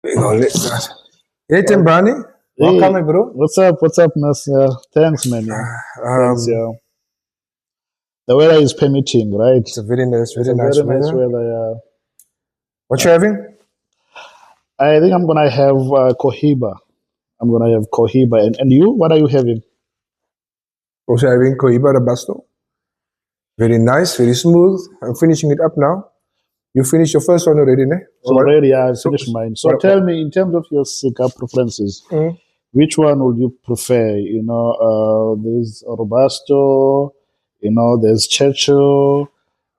Let's start. Hey, Thembani. Welcome, Hey, my bro. what's up? What's up, Nas? Yeah, thanks, man. Yeah, thanks. Um, Yeah, the weather is permitting, right? it's a very nice, It's very a nice very nice weather. weather. Yeah, What you having? I think I'm gonna have Cohiba. I'm gonna have Cohiba, and you? What are you having? Also having Cohiba Robusto. Very nice, very smooth. I'm finishing it up now. You finished your first one already, ne? So what? Already, I So finished mine. So what? tell me, in terms of your cigar preferences, Mm. which one would you prefer? There's Robusto. There's Churchill,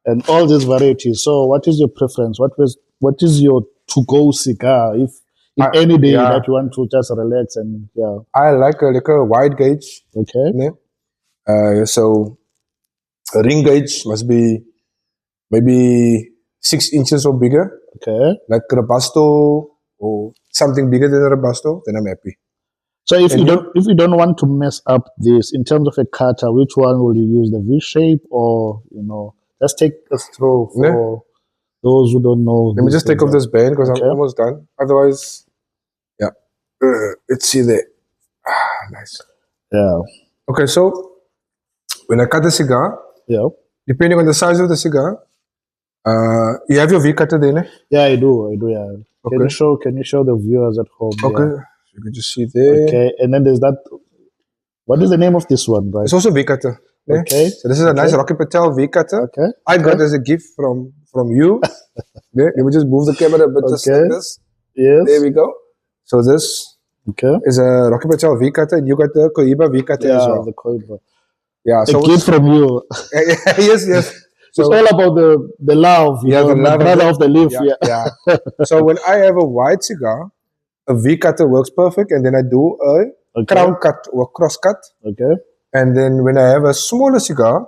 and all these varieties. So, what is your preference? What is your to-go cigar? If any day Yeah, that you want to just relax and yeah, I like a wide gauge. okay, Ne? So a ring gauge must be maybe 6 inches or bigger, okay. like Robusto or something bigger than a Robusto. Then I'm happy. So And you? if you don't want to mess up this in terms of a cutter, which one will you use? The V shape or Just take us through Ne? for those who don't know Let me these just take things. off this band because I'm Okay, almost done. Otherwise, yeah. Let's see there. Nice. yeah, Okay, so when I cut the cigar, yeah, depending on the size of the cigar, you have your V cutter there, ne? yeah. I do. Yeah. Okay. Can you show the viewers at home? Okay. Yeah. You can just see there. Okay, and then there's that. What is the name of this one, right? It's also V cutter. Ne? Okay, So this is a nice okay, Rocky Patel V cutter. okay, I okay, got as a gift from you. Ne? Let me just move the camera a bit just okay. like this. There Yes. we go. So this Okay. is a Rocky Patel V cutter, and you got the Cohiba V cutter as Yeah, well. the Koiba. Yeah. A So gift from you. yes, yes. It's So all about the love, yeah, the the love of brother the of the leaf. yeah, Yeah. yeah. So when I have a wide cigar, a V cutter works perfect, and then I do a Okay. crown cut or cross cut, Okay. and then when I have a smaller cigar,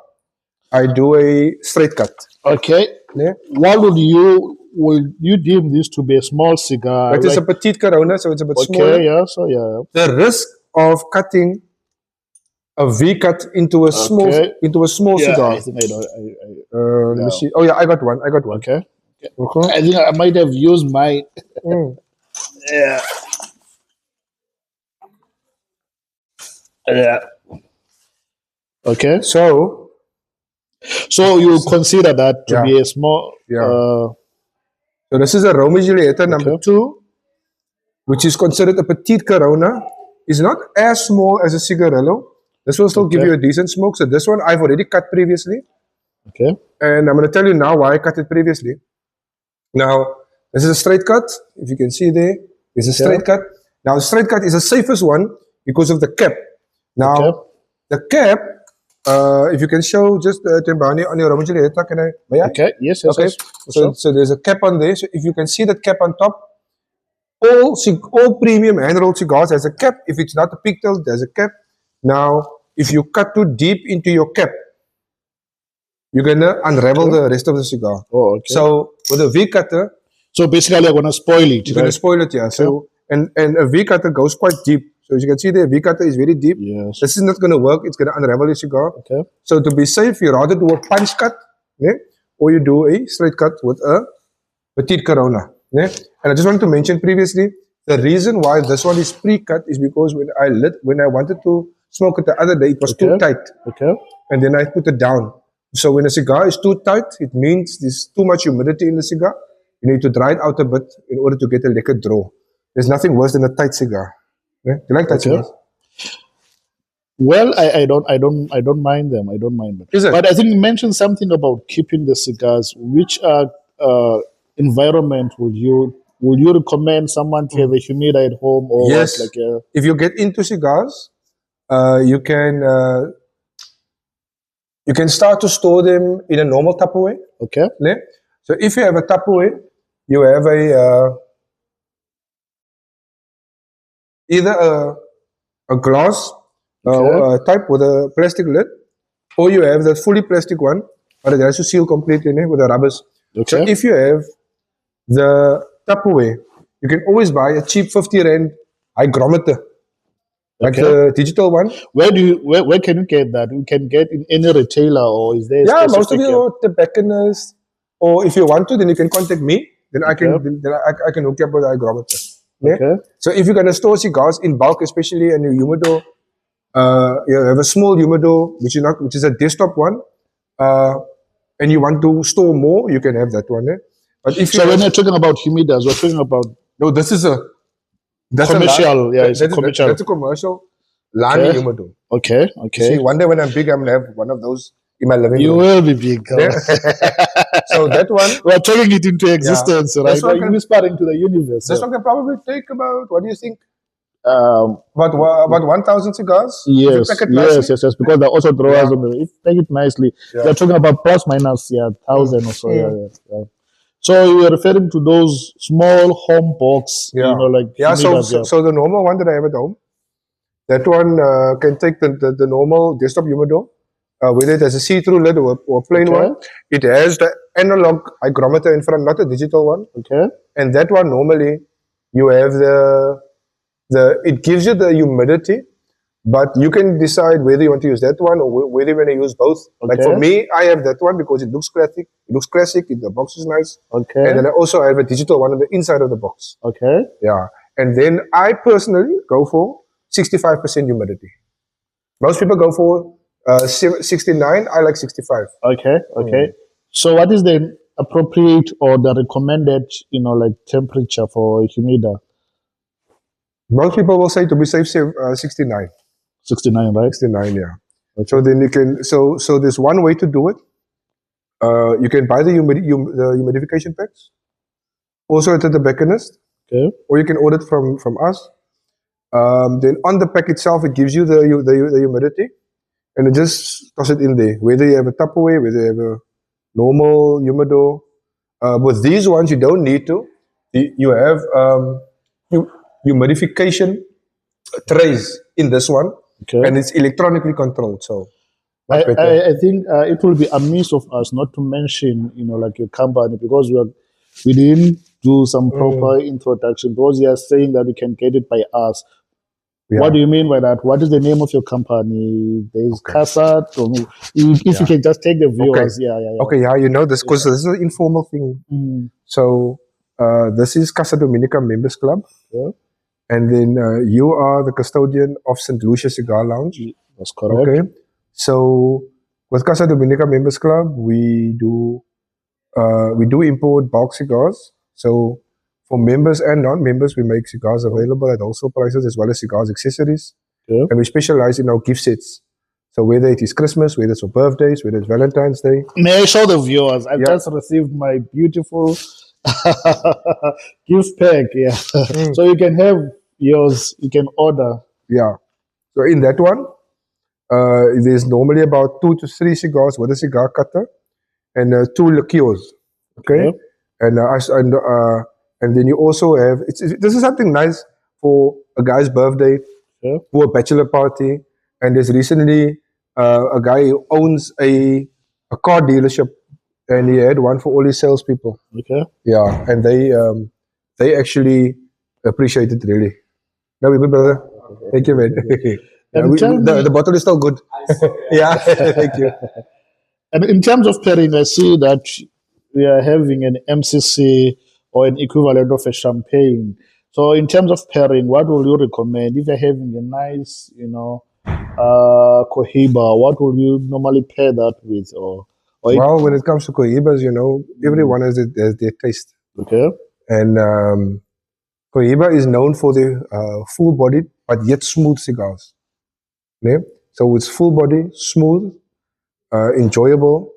I do a straight cut. Okay. Yeah, What would you deem this to be a small cigar? but it's a Like petite Corona, so it's a bit smaller. okay, yeah. So yeah. The risk of cutting a V cut Okay. into a small Yeah, I cigar. think I know. Let me Yeah. see. Oh yeah, I got one. I got one. Okay. Okay. I think I might have used mine. Mm. Yeah. Yeah. Okay. So So you consider that to yeah, be a small. yeah. So this is a Romeo Julieta number Okay. 2, which is considered a petite Corona. It's not as small as a cigarillo. This will still give Okay. you a decent smoke. So this one I've already cut previously, Okay. and I'm going to tell you now why I cut it previously. Now this is a straight cut. If you can see there, it's a Okay. straight cut. Now the straight cut is the safest one because of the cap. Now Okay. the cap, if you can show just Thembani on your Romeo Julieta, can I? May I? Okay. Yes. Yes. Okay. Yes. For sure. So there's a cap on there. So if you can see that cap on top, all premium hand rolled cigars has a cap. If it's not a pigtail, there's a cap. Now, if you cut too deep into your cap, you're gonna unravel Okay. the rest of the cigar. Oh, okay. So with a V cutter, So basically, I'm gonna spoil it, you're gonna right? spoil it, yeah. So and a V cutter goes quite deep. So as you can see there, V cutter is very deep. Yes. This is not gonna work. It's gonna unravel your cigar. Okay. So to be safe, you rather do a punch cut, yeah, or you do a straight cut with a petite Corona. Yeah? And I just wanted to mention previously, the reason why this one is pre-cut is because when I wanted to smoke it the other day, it was too Okay. tight, Okay. and then I put it down. So when a cigar is too tight, it means there's too much humidity in the cigar. You need to dry it out a bit in order to get a lekker draw. There's nothing worse than a tight cigar. Yeah? You like tight Okay. cigars? Well, I don't mind them. I don't mind them. Is it? But I think you mentioned something about keeping the cigars. Which environment would you recommend someone to have a humidor at home or what? Yes. Like a If you get into cigars, you can start to store them in a normal Tupperware. okay. Ne? So if you have a Tupperware, you have either a glass Okay. type with a plastic lid, or you have the fully plastic one, but it has to seal completely with the rubbers. So Okay. if you have the Tupperware, you can always buy a cheap 50 rand hygrometer, like Okay. the digital one. Where can you get that? You can get in any retailer or is there a Yeah, most of specific your tobacconists, or if you want to, then you can contact me. Then I can Okay. then I can hook you up with a hygrometer. Yeah? Okay. So if you're going to store cigars in bulk, especially in your humidor, you have a small humidor, which is a desktop one, and you want to store more, you can have that one. But if you So when have, you're talking about humidas, we're talking about no, this is a commercial. Yeah, it's a commercial. that's a commercial Lani Okay. humidor. Okay. You see, Okay. one day when I'm big, I'm gonna have one of those in my living You room. will be big. Yeah. So that one, We're talking it into existence, right? this one You're can whispering to the universe. this one can probably take about, what do you think? Um, About 1,000 cigars. If you yes, pack it yes, nicely. yes, yes. Because they're also drawers Yeah. on the. If take it nicely, Yeah. they're talking about plus minus, yeah, 1,000 or so. Yeah, yeah. So you were referring to those small home box, Yeah. like Yeah. humidas, So the normal one that I have at home, that one can take the normal desktop humidor, whether it has a see-through lid or a plain Okay. one. It has the analog hygrometer in front, not a digital one. Okay. And that one normally you have it gives you the humidity, but you can decide whether you want to use that one or whether you want to use both. Like Okay. for me, I have that one because it looks classic. It looks classic. The box is nice. Okay. And then I also have a digital one on the inside of the box. Okay. Yeah. And then I personally go for 65% humidity. Most people go for 69. I like 65. Okay. Okay. So what is the appropriate or the recommended, like temperature for a humida? Most people will say to be safe, 69. 69, right? 69, yeah. Okay. So then you can, so there's one way to do it. You can buy the humidification packs, also at the tobacconist, Okay. or you can order it from us. Then on the pack itself, it gives you the humidity, and you just toss it in there. Whether you have a Tupperware, whether you have a normal humidor. With these ones, you don't need to. You have humidification trays in this one, Okay. and it's electronically controlled. So I, much better. I think it will be amiss of us not to mention, like your company, because we didn't do some proper introduction. Because you are saying that we can get it by us. Yeah. What do you mean by that? What is the name of your company? There's Casa. If you can just take the viewers. Okay. Yeah. Okay, yeah, you know this because this is an informal thing. So this is Casa Dominica Members Club. Yeah. And then you are the custodian of St. Lucia Cigar Lounge. That's correct. Okay. So with Casa Dominica Members Club, we do import bulk cigars. So for members and non-members, we make cigars available at wholesale prices as well as cigars accessories. Yeah. And we specialize in our gift sets. So whether it is Christmas, whether it's for birthdays, whether it's Valentine's Day. May I show the viewers? I've just received my beautiful gift pack. Yeah. So you can have yours. You can order. Yeah. So in that one, there's normally about 2 to 3 cigars with a cigar cutter and 2 liqueurs. Okay. Yep. And then you also have this is something nice for a guy's birthday, for a bachelor party. And there's recently a guy who owns a car dealership, and he had one for all his salespeople. Okay. Yeah, and they actually appreciate it really. No, we're good, brother. Thank you, man. Yeah, the bottle is still good. Yeah, thank you. And in terms of pairing, I see that we are having an MCC or an equivalent of a champagne. So in terms of pairing, what will you recommend? If you're having a nice, Cohiba, what will you normally pair that with? Well, when it comes to Cohibas, everyone has their taste. Okay. And Cohiba is known for the full-bodied but yet smooth cigars. Yeah? So it's full-body, smooth, enjoyable.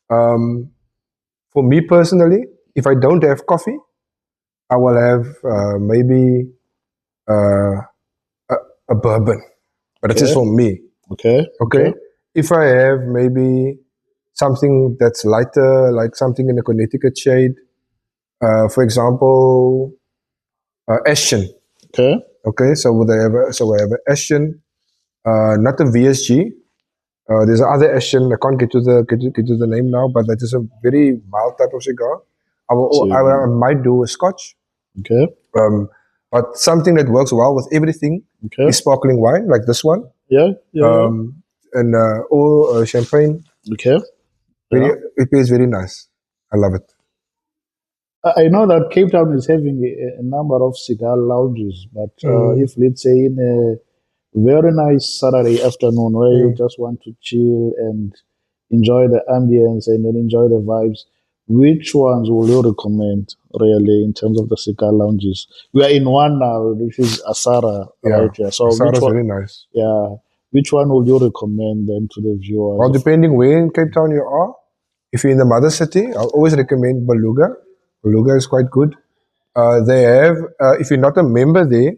For me personally, if I don't have coffee, I will have maybe a bourbon, but it's just for me. Okay. If I have maybe something that's lighter, like something in a Connecticut shade, for example, Ashton. Okay. So I have an Ashton, not a VSG. There's another Ashton. I can't get to the name now, but that is a very mild type of cigar. I might do a Scotch. Okay. But something that works well with everything is sparkling wine, like this one. Yeah. Or champagne. Okay. It tastes very nice. I love it. I know that Cape Town is having a number of cigar lounges, but if let's say in a very nice Saturday afternoon where you just want to chill and enjoy the ambience and then enjoy the vibes, which ones will you recommend really in terms of the cigar lounges? We are in one now, which is Asara, Yeah, right here. So Asara which is one? very nice. Yeah, which one would you recommend then to the viewers? Well, depending where in Cape Town you are, if you're in the mother city, I'll always recommend Beluga. Beluga is quite good. They have, if you're not a member there,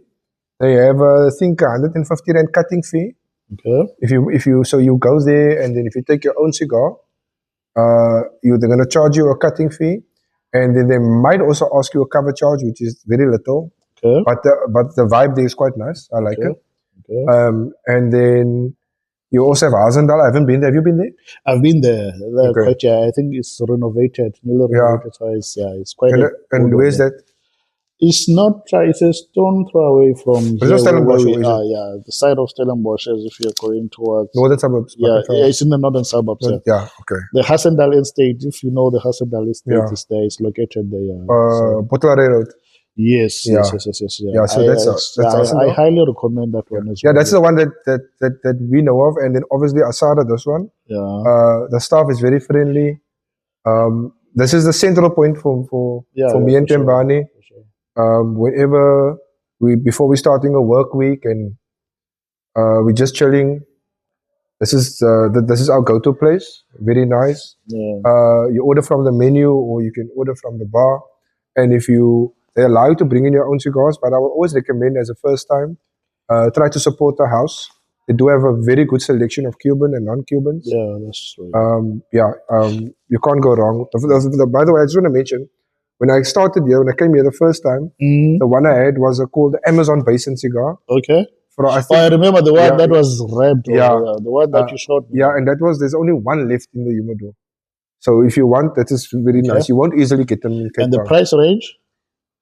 they have, I think, 150 rand cutting fee. Okay. So you go there, and then if you take your own cigar, they're going to charge you a cutting fee, and then they might also ask you a cover charge, which is very little. Okay. But the vibe there is quite nice. I like Okay. it. Okay. And then you also have Hazendal. I haven't been there. Have you been there? I've been there. Okay. Quite, yeah, I think it's renovated, newly renovated. So it's quite. And where's that? It's not. It's a stone throw away from It's here not Stellenbosch, where we is it? are. Yeah, the side of Stellenbosch, as if you're going towards Northern suburbs. Yeah, it's in the northern suburbs. Yeah, okay. The Hassendal Estate, if you know the Hassendal Estate, Yeah. is there. It's located there. Bottlare Road. Yes, Yeah. yes. Yeah, so that's I highly recommend that one as well. Yeah, that's the one that we know of, and then obviously Asara, this one. Yeah. The staff is very friendly. This is the central point for me and Thembani. Sure. Whenever before we starting a work week and we're just chilling, this is our go-to place. Very nice. Yeah. You order from the menu or you can order from the bar, and they allow you to bring in your own cigars. But I will always recommend, as a first time, try to support the house. They do have a very good selection of Cuban and non-Cubans. Yeah, that's right. You can't go wrong. By the way, I just want to mention, when I started here, when I came here the first time, the one I had was called the Amazon Basin cigar. Okay. I remember the one that was wrapped. The one that you showed me. Yeah, and there's only one left in the humidor. So if you want, that is very nice. You won't easily get them in Cape And the Town. price range?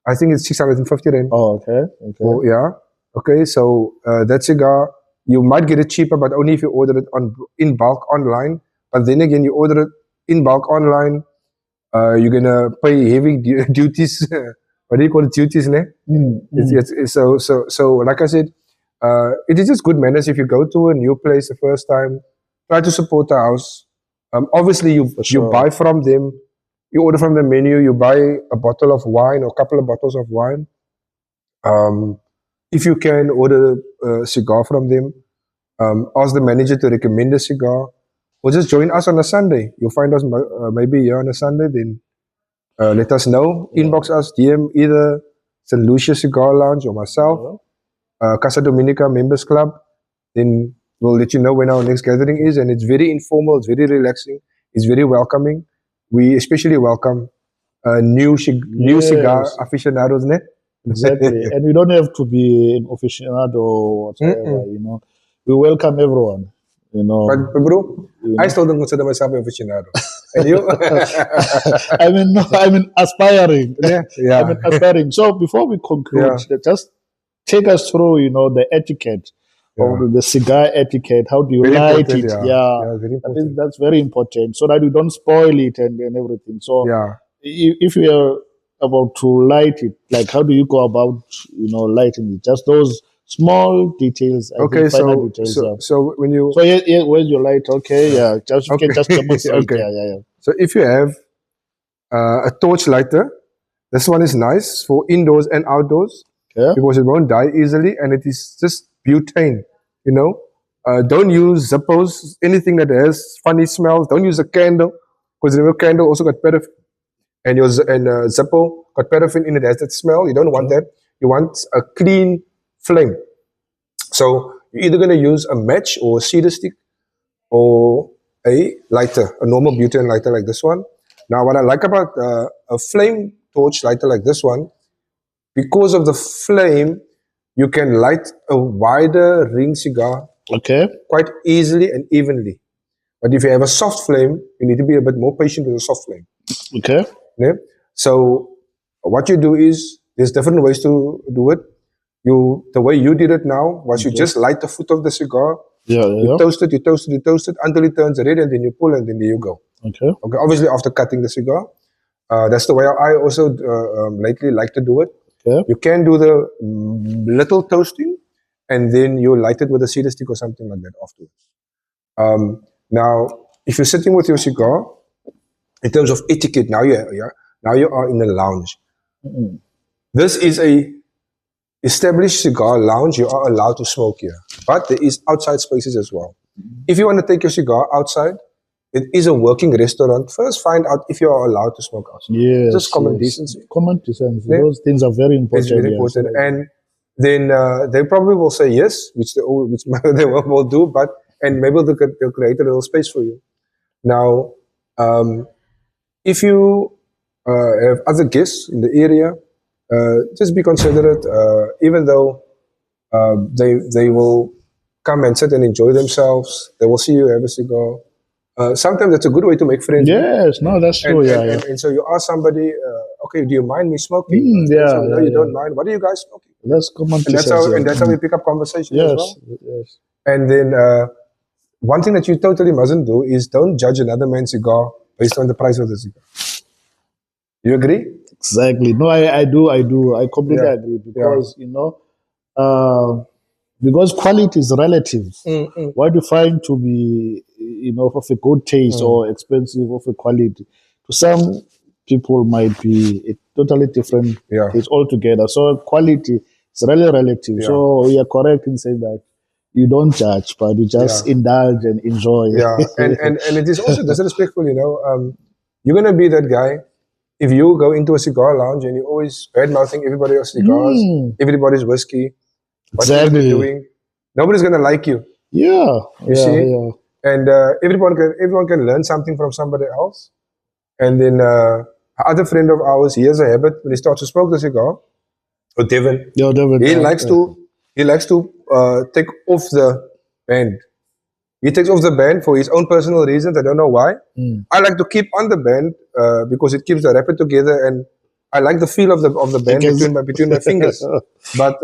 I think it's 650 rand. Oh, okay. Oh, yeah. Okay, so that cigar, you might get it cheaper, but only if you order it in bulk online. But then again, you order it in bulk online, you're gonna pay heavy duties. What do you call it? Duties, ne? So like I said, it is just good manners. If you go to a new place the first time, try to support the house. Obviously, you buy from them. You order from the menu. You buy a bottle of wine or a couple of bottles of wine. If you can, order a cigar from them. Ask the manager to recommend a cigar, or just join us on a Sunday. You'll find us maybe here on a Sunday. Then let us know. Inbox us, DM either St. Lucia Cigar Lounge or myself, Casa Dominica Members Club. Then we'll let you know when our next gathering is. And it's very informal. It's very relaxing. It's very welcoming. We especially welcome new cigar aficionados, ne? Exactly. And we don't have to be an aficionado or whatever, We welcome everyone, But bro, I still don't consider myself an aficionado. And you? I mean aspiring. Yeah. Aspiring. So before we conclude, just take us through, the etiquette of the cigar etiquette. How do you light it? Very important. I think that's very important so that you don't spoil it and everything. So if you are about to light it, like how do you go about, lighting it? Just those small details. So when you where's your light? Okay, just you can just demonstrate. Okay. Yeah. So if you have a torch lighter, this one is nice for indoors and outdoors because it won't die easily, and it is just butane. Don't use Zippos, anything that has funny smells. Don't use a candle because the candle also got paraffin, and Zippo got paraffin in it, has that smell. You don't want that. You want a clean flame. So you're either going to use a match or a cedar stick or a lighter, a normal butane lighter like this one. Now, what I like about a flame torch lighter like this one, because of the flame, you can light a wider ring cigar quite easily and evenly. But if you have a soft flame, you need to be a bit more patient with a soft flame. Okay. Yeah? So what you do is, there's different ways to do it. The way you did it now was you just light the foot of the cigar. You toast it until it turns red, and then you pull, and then there you go. Okay. Obviously, after cutting the cigar. That's the way I also lately like to do it. Okay. You can do the little toasting, and then you light it with a cedar stick or something like that afterwards. Now, if you're sitting with your cigar, in terms of etiquette, now you are in a lounge. This is a established cigar lounge. You are allowed to smoke here, but there is outside spaces as well. If you want to take your cigar outside, it is a working restaurant. First, find out if you are allowed to smoke outside. Yes. Just common yes. decency. Common decency. Yeah. Those things are very important. It's very yes. important. And then they probably will say yes, which they will do, but and maybe they'll create a little space for you. Now, if you have other guests in the area, just be considerate. Even though they will come and sit and enjoy themselves, they will see you have a cigar. Sometimes it's a good way to make friends. Yes, no, that's true. And so you ask somebody, okay, do you mind me smoking? Yeah, no, you don't mind. What are you guys smoking? That's common. And that's how we pick up conversation as well. Yes. And then one thing that you totally mustn't do is don't judge another man's cigar based on the price of the cigar. You agree? Exactly. No, I do. I completely Yeah. agree because because quality is relative. What you find to be of a good taste or expensive of a quality to some people might be a totally different taste altogether. So quality is really relative. Yeah. So you are correct in saying that you don't judge, but you just indulge and enjoy. Yeah, and it is also disrespectful. You're gonna be that guy if you go into a cigar lounge and you're always bad mouthing everybody else's cigars, everybody's whiskey. What Exactly. you're doing, nobody's gonna like you. Yeah. You see? And everyone can learn something from somebody else. And then other friend of ours, he has a habit when he starts to smoke the cigar. Or Devin, he likes to take off the band. He takes off the band for his own personal reasons. I don't know why. I like to keep on the band because it keeps the wrapper together, and I like the feel of the band between my fingers. But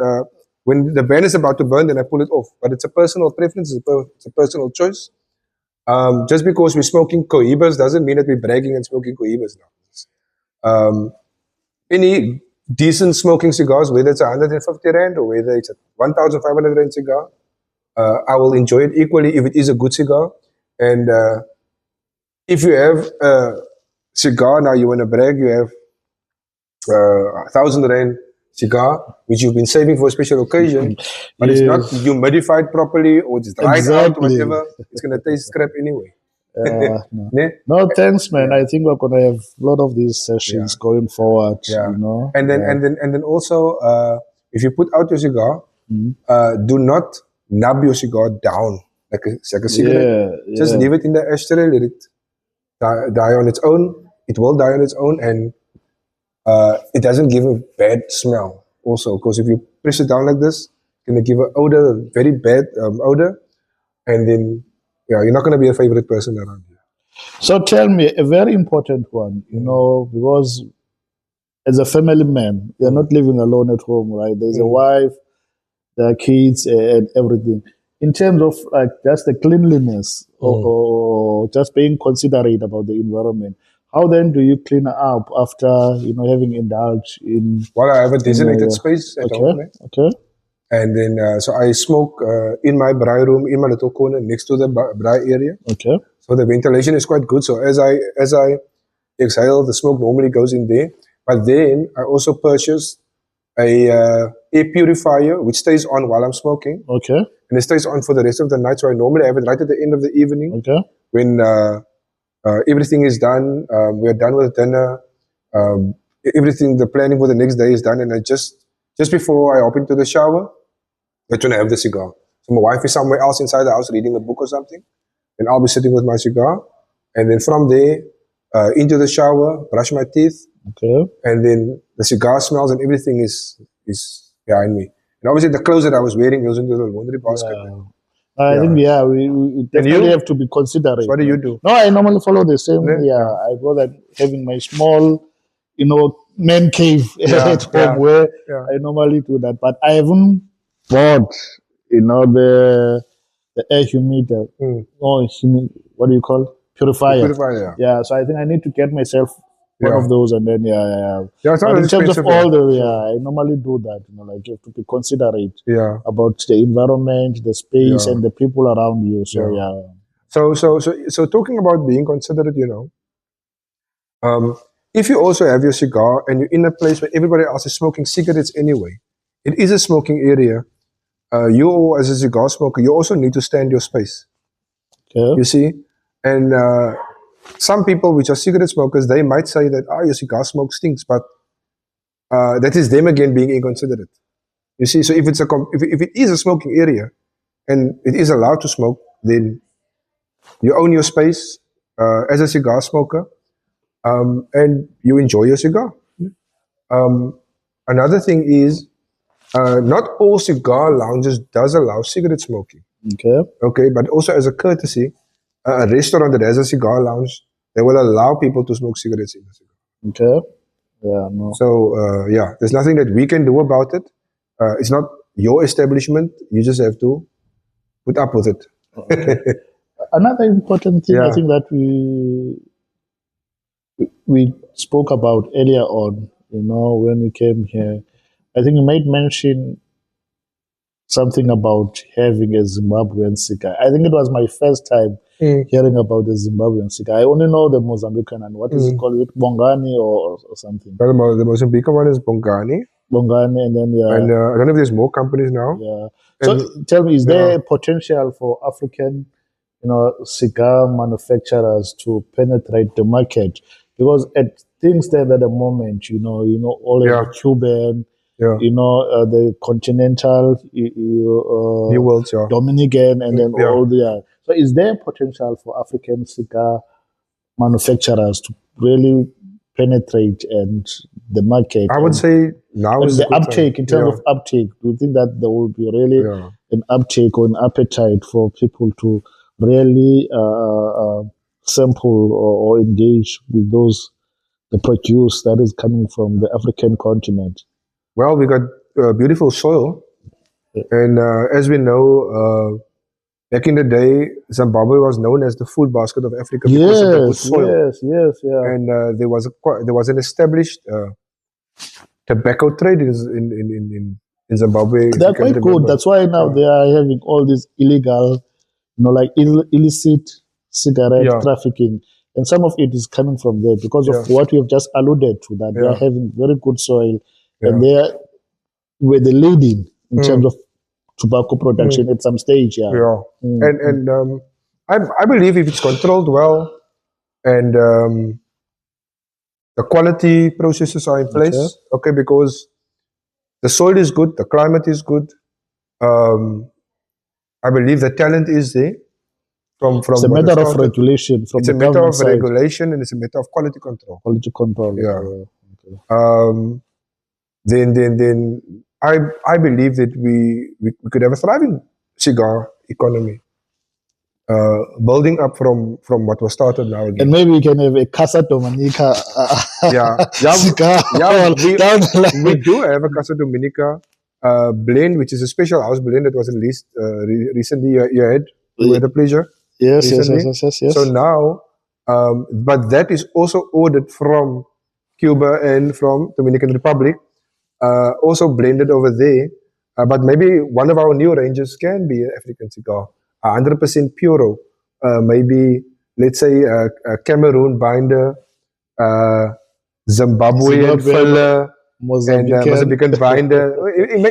when the band is about to burn, then I pull it off. But it's a personal preference. It's a personal choice. Just because we're smoking cohibas doesn't mean that we're bragging and smoking cohibas now. Any decent smoking cigars, whether it's 150 rand or whether it's a 1,500 rand cigar, I will enjoy it equally if it is a good cigar. And if you have a cigar, now you want to brag, you have 1,000 rand cigar, which you've been saving for a special occasion, but it's not humidified properly or it's dried out or whatever, it's going to taste crap anyway. No, thanks, man. I think we're gonna have a lot of these sessions going forward. And then also, if you put out your cigar, do not nub your cigar down like a cigarette. Just leave it in the ashtray, let it die on its own. It will die on its own, and it doesn't give a bad smell. Also, because if you press it down like this, it's gonna give an odor, a very bad odor, and then. Yeah, you're not going to be a favorite person around here. So tell me, a very important one, because as a family man, you're not living alone at home, right? There's a wife, there are kids, and everything. In terms of like just the cleanliness or just being considerate about the environment, how then do you clean up after having indulged in? Well, I have a designated space at home. Okay. And then, so I smoke in my braai room, in my little corner next to the braai area. Okay. So the ventilation is quite good. So as I exhale, the smoke normally goes in there. But then I also purchased a air purifier which stays on while I'm smoking. Okay. And it stays on for the rest of the night. So I normally have it right at the end of the evening. Okay. When everything is done, we're done with dinner. Everything, the planning for the next day is done, and I just before I hop into the shower, that's when I have the cigar. So my wife is somewhere else inside the house reading a book or something, and I'll be sitting with my cigar. And then from there, into the shower, brush my teeth. Okay. And then the cigar smells and everything is behind me. And obviously the clothes that I was wearing goes into the laundry basket. I think, we definitely have to be considerate. So what do you do? No, I normally follow the same. I go that having my small, man cave at home where I normally do that. But I haven't bought, the air humidifier. What do you call it? Purifier. Purifier, Yeah, so I think I need to get myself one Yeah. of those, and then yeah. Yeah, it's not But as in terms of expensive. all Yeah. the, I normally do that. Like you have to be considerate Yeah. about the environment, the space, Yeah. and the people around you. So Yeah. yeah. So talking about being considerate, if you also have your cigar and you're in a place where everybody else is smoking cigarettes anyway, it is a smoking area. You, as a cigar smoker, you also need to stand your space. Okay. You see, and some people which are cigarette smokers, they might say that, your cigar smoke stinks, but that is them again being inconsiderate. You see, so if it is a smoking area and it is allowed to smoke, then you own your space as a cigar smoker, and you enjoy your cigar. Um, Another thing is, not all cigar lounges does allow cigarette smoking. Okay. Okay, but also as a courtesy, a restaurant that has a cigar lounge, they will allow people to smoke cigarettes in the cigar. Okay. Yeah. No. So yeah, there's nothing that we can do about it. It's not your establishment. You just have to put up with it. Okay. Another important thing I Yeah. think that we spoke about earlier on, when we came here. I think you might mention something about having a Zimbabwean cigar. I think it was my first time Mm, hearing about the Zimbabwean cigar. I only know the Mozambican and what is it mm. called? With Bongani or something. The Mozambican one is Bongani, Bongani, and then and I don't know if there's more companies now. yeah. So And tell me, is yeah, there potential for African, cigar manufacturers to penetrate the market? Because at things stand at the moment, all of yeah, the Cuban, yeah. the continental, New Worlds, yeah, Dominican, and then yeah. all the. So, is there potential for African cigar manufacturers to really penetrate and the market I would and say now is a the good time. uptake, in terms Yeah, of uptake, do you think that there will be really yeah. an uptake or an appetite for people to really sample or engage with the produce that is coming from the African continent? Well, we got beautiful soil, and as we know, back in the day, Zimbabwe was known as the food basket of Africa because of the good Yes, soil, yes, yeah. and there was an established tobacco trade in Zimbabwe, if you They're can quite good. remember. That's why now Yeah, they are having all these illegal, like illicit cigarette yeah, trafficking. And some of it is coming from there because of yeah, what we have just alluded to, that they are yeah, having very good soil and yeah. were the leading in terms Mm, of tobacco mm, production at some stage, yeah. yeah. Mm, And I believe if it's controlled well and the quality processes are in okay. place, okay, because the soil is good, the climate is good. Um, I believe the talent is there It's from a what I matter of started. regulation from It's the a matter government of side, regulation and it's a matter of quality control. quality control. Yeah. Okay. Um, then I believe that we could have a thriving cigar economy, building up from what was started now And again. maybe we can have a Casa Dominica Yeah, yeah, cigar yeah. down the We line. do have a Casa Dominica blend, which is a special house blend that was released recently. You had the pleasure Yes, yes, yes, recently. yes, yes, So yes. now, but that is also ordered from Cuba and from Dominican Republic, also blended over there. But maybe one of our new ranges can be an African cigar, 100% puro. Maybe let's say a Cameroon binder, uh, Zimbabwean Zimbabwean, filler, and Mozambican. Mozambican binder.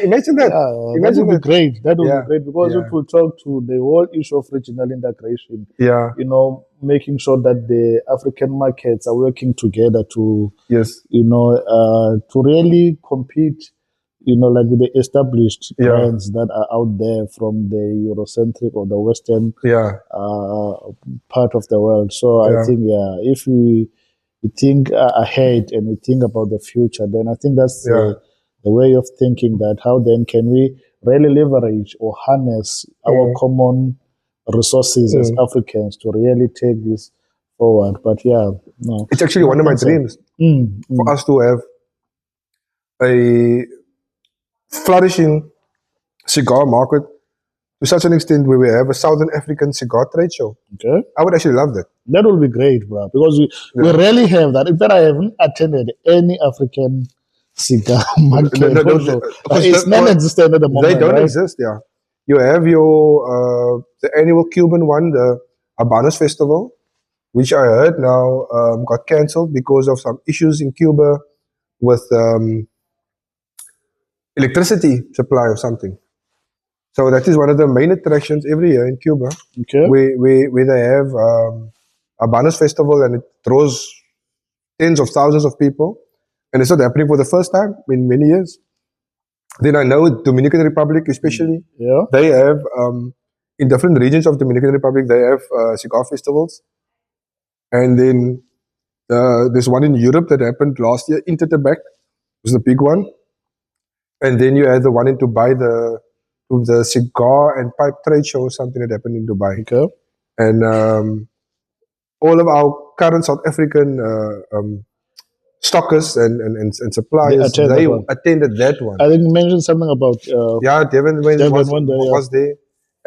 Imagine that. Yeah, that Imagine would be that. great. That would Yeah, be great because it yeah, will talk to the whole issue of regional integration. yeah, Making sure that the African markets are working together to, yes, to really compete, like with the established yeah, brands that are out there from the Eurocentric or the Western yeah, uh, part of the world. So I yeah, think, yeah, if we think ahead and we think about the future, then I think that's yeah. the way of thinking, that how then can we really leverage or harness our Mm, common resources as mm. Africans to really take this forward. But yeah, no, It's actually no, one of my thanks. dreams for Mm. us to have a flourishing cigar market to such an extent where we have a Southern African cigar trade show. Okay. I would actually love that. That will be great, bro, because we Yeah. rarely have that. In fact, I haven't attended any African cigar market. Because It's non-existent at the moment. they don't right? exist. Yeah, you have your the annual Cuban one, the Habanos Festival, which I heard now got cancelled because of some issues in Cuba with electricity supply or something. So that is one of the main attractions every year in Cuba, Okay. where they have Habanos Festival, and it draws tens of thousands of people, and it's not happening for the first time in many years. Then I know Dominican Republic, especially, Yeah. they have in different regions of Dominican Republic, they have cigar festivals, and then there's one in Europe that happened last year. Intertabac was the big one, and then you had the one in Dubai, the cigar and pipe trade show, or something that happened in Dubai, Okay. and all of our current South African stockers and suppliers, attend they that one. attended that one. I think you mentioned something about Yeah, Devin was there.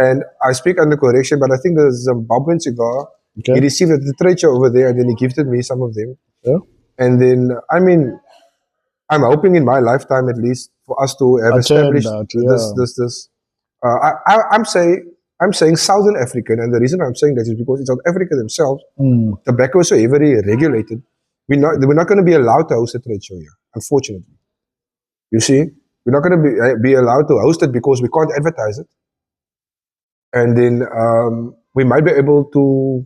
And I speak under correction, but I think the Zimbabwean cigar, Okay. he received at the trade show over there, and then he gifted me some of them. Yeah. And then, I mean, I'm hoping in my lifetime at least for us to have Attend established that, this. I'm saying Southern African, and the reason I'm saying that is because in South Africa themselves, tobacco is so heavily regulated. We're not going to be allowed to host a trade show here, unfortunately. You see, we're not going to be allowed to host it because we can't advertise it. And then we might be able to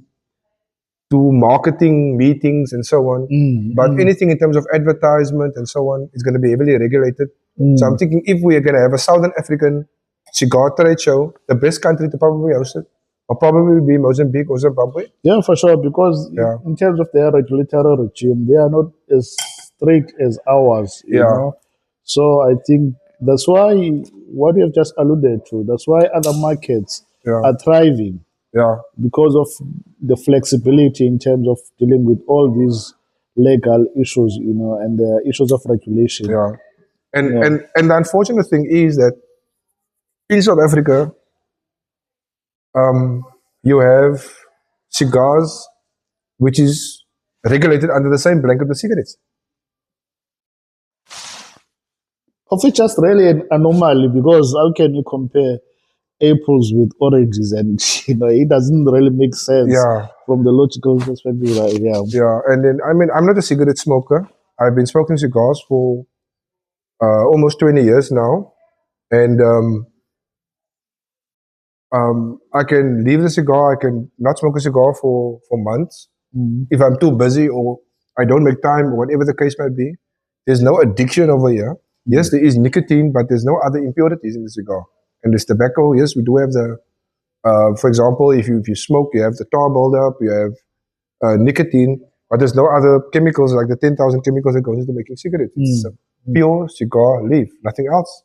do marketing meetings and so on. But anything in terms of advertisement and so on is going to be heavily regulated. So I'm thinking if we are going to have a Southern African cigar trade show, the best country to probably host it will probably be Mozambique or Zimbabwe. Yeah, for sure. Because Yeah. in terms of their regulatory regime, they are not as strict as ours. You Yeah. know, so I think that's why what you have just alluded to. That's why other markets Yeah. are thriving Yeah. because of the flexibility in terms of dealing with all these legal issues, you know, and the issues of regulation. Yeah. And Yeah. and the unfortunate thing is that in South Africa, you have cigars which is regulated under the same blanket of cigarettes. Of which just really an anomaly because how can you compare apples with oranges, and you know it doesn't really make sense Yeah. from the logical perspective, right? Yeah. Yeah, and then I mean I'm not a cigarette smoker. I've been smoking cigars for almost 20 years now, and I can leave the cigar. I can not smoke a cigar for months if I'm too busy or I don't make time or whatever the case might be. There's no addiction over here. Yes, there is nicotine, but there's no other impurities in the cigar. And there's tobacco. Yes, we do have the. For example, if you smoke, you have the tar buildup. You have nicotine, but there's no other chemicals like the 10,000 chemicals that goes into making cigarettes. It's a pure cigar leaf, nothing else.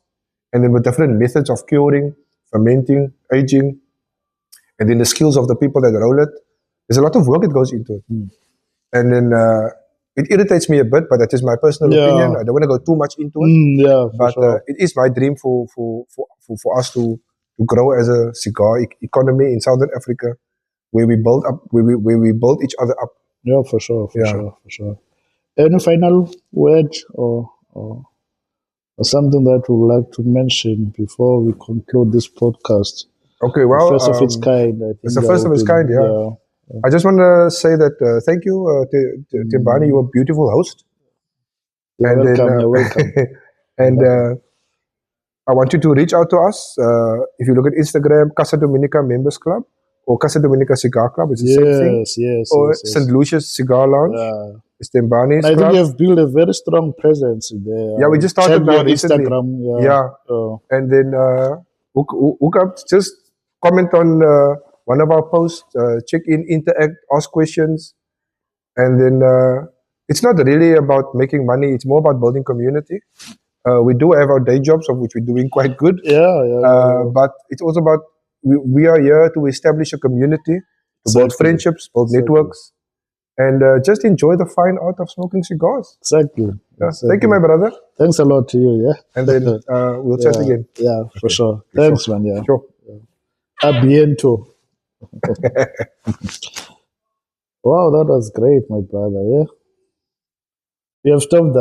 And then with different methods of curing, fermenting, aging, and then the skills of the people that roll it, there's a lot of work that goes into it. And then it irritates me a bit, but that is my personal Yeah. opinion. I don't want to go too much into it, Yeah, for but sure. it is my dream for us to grow as a cigar economy in Southern Africa, where we build up, where we build each other up. Yeah, for sure, for Yeah. sure, for sure. Any final word or something that you would like to mention before we conclude this podcast? Okay, well, First of its kind, I think. it's the that first of would its be- kind, yeah. I just want to say that thank you, Thembani. You're a beautiful host. You're And then, welcome. You're welcome. and I want you to reach out to us. If you look at Instagram, Casa Dominica Members Club or Casa Dominica Cigar Club, it's the same thing. Yes. Or St. Lucia's Cigar Lounge, Yeah. it's Thembani's And I think club. you have built a very strong presence there. Yeah, we just started Check now your recently. Instagram. Yeah. And then hook up, just comment on one of our posts, check in, interact, ask questions. And then it's not really about making money, it's more about building community. We do have our day jobs, of which we're doing quite good. But it's also about we are here to establish a community, to build Exactly. friendships, build Exactly. networks, and just enjoy the fine art of smoking cigars. Exactly. Yeah. Thank you, my brother. Thanks a lot to you. Yeah. And then we'll chat again. Yeah, for sure. Thanks, man. Yeah. Sure. Abiento. Wow, that was great, my brother. Yeah. We have stopped